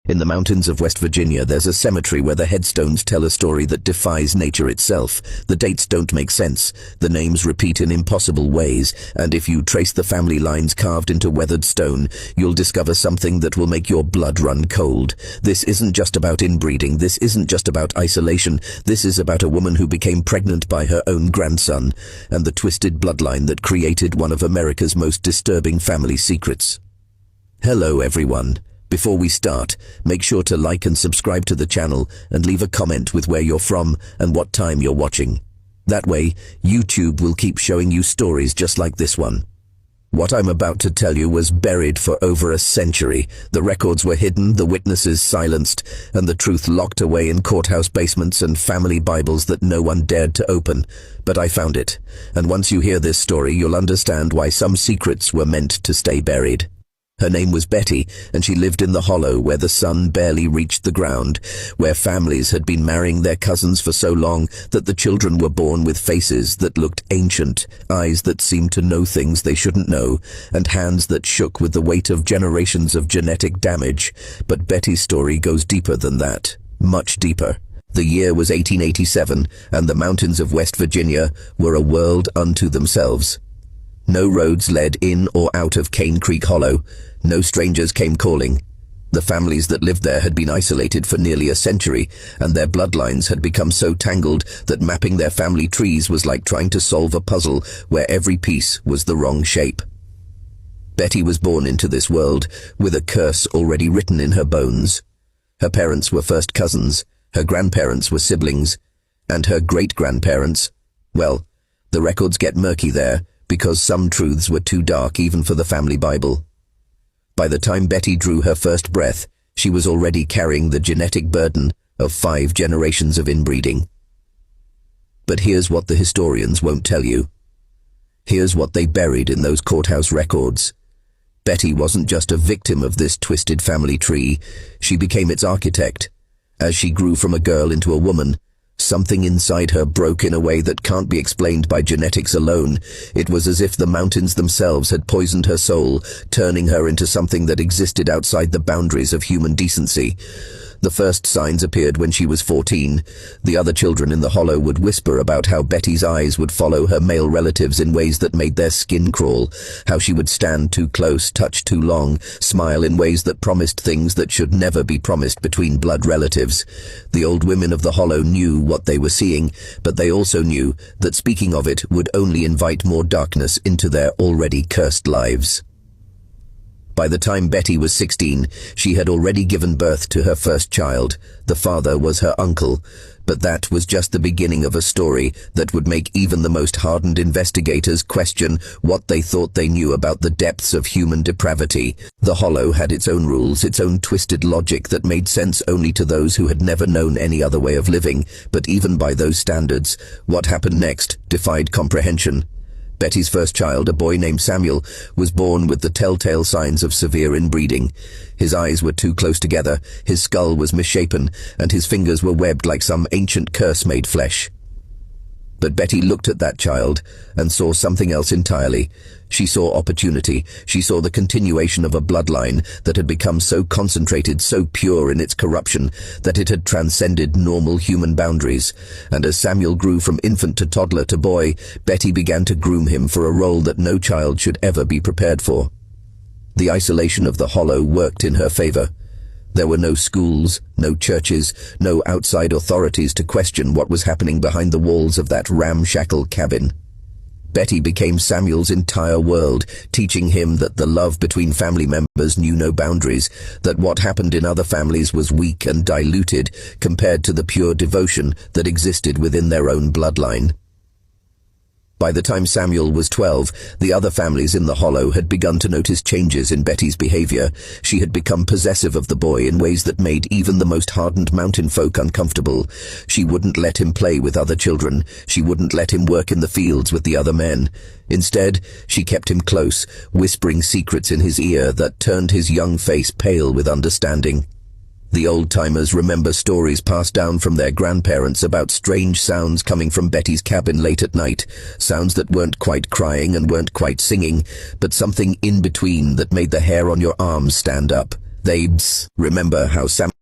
In the mountains of West Virginia, there's a cemetery where the headstones tell a story that defies nature itself. The dates don't make sense, the names repeat in impossible ways, and if you trace the family lines carved into weathered stone, you'll discover something that will make your blood run cold. This isn't just about inbreeding, this isn't just about isolation, this is about a woman who became pregnant by her own grandson, and the twisted bloodline that created one of America's most disturbing family secrets. Hello everyone. Before we start, make sure to like and subscribe to the channel and leave a comment with where you're from and what time you're watching. That way, YouTube will keep showing you stories just like this one. What I'm about to tell you was buried for over a century. The records were hidden, the witnesses silenced, and the truth locked away in courthouse basements and family Bibles that no one dared to open. But I found it, and once you hear this story, you'll understand why some secrets were meant to stay buried. Her name was Betty, and she lived in the hollow where the sun barely reached the ground, where families had been marrying their cousins for so long that the children were born with faces that looked ancient, eyes that seemed to know things they shouldn't know, and hands that shook with the weight of generations of genetic damage. But Betty's story goes deeper than that, much deeper. The year was 1887, and the mountains of West Virginia were a world unto themselves. No roads led in or out of Cane Creek Hollow. No strangers came calling. The families that lived there had been isolated for nearly a century, and their bloodlines had become so tangled that mapping their family trees was like trying to solve a puzzle where every piece was the wrong shape. Betty was born into this world with a curse already written in her bones. Her parents were first cousins, her grandparents were siblings, and her great-grandparents, well, the records get murky there, because some truths were too dark even for the family Bible. By the time Betty drew her first breath, she was already carrying the genetic burden of 5 generations of inbreeding. But here's what the historians won't tell you. Here's what they buried in those courthouse records. Betty wasn't just a victim of this twisted family tree, she became its architect. As she grew from a girl into a woman, something inside her broke in a way that can't be explained by genetics alone. It was as if the mountains themselves had poisoned her soul, turning her into something that existed outside the boundaries of human decency. The first signs appeared when she was 14. The other children in the hollow would whisper about how Betty's eyes would follow her male relatives in ways that made their skin crawl, how she would stand too close, touch too long, smile in ways that promised things that should never be promised between blood relatives. The old women of the hollow knew what they were seeing, but they also knew that speaking of it would only invite more darkness into their already cursed lives. By the time Betty was 16, she had already given birth to her first child. The father was her uncle, but that was just the beginning of a story that would make even the most hardened investigators question what they thought they knew about the depths of human depravity. The hollow had its own rules, its own twisted logic that made sense only to those who had never known any other way of living, but even by those standards, what happened next defied comprehension. Betty's first child, a boy named Samuel, was born with the telltale signs of severe inbreeding. His eyes were too close together, his skull was misshapen, and his fingers were webbed like some ancient curse made flesh. But Betty looked at that child and saw something else entirely. She saw opportunity. She saw the continuation of a bloodline that had become so concentrated, so pure in its corruption, that it had transcended normal human boundaries. And as Samuel grew from infant to toddler to boy, Betty began to groom him for a role that no child should ever be prepared for. The isolation of the hollow worked in her favor. There were no schools, no churches, no outside authorities to question what was happening behind the walls of that ramshackle cabin. Betty became Samuel's entire world, teaching him that the love between family members knew no boundaries, that what happened in other families was weak and diluted compared to the pure devotion that existed within their own bloodline. By the time Samuel was 12, the other families in the hollow had begun to notice changes in Betty's behavior. She had become possessive of the boy in ways that made even the most hardened mountain folk uncomfortable. She wouldn't let him play with other children. She wouldn't let him work in the fields with the other men. Instead, she kept him close, whispering secrets in his ear that turned his young face pale with understanding. The old-timers remember stories passed down from their grandparents about strange sounds coming from Betty's cabin late at night, sounds that weren't quite crying and weren't quite singing, but something in between that made the hair on your arms stand up. They remember how Sam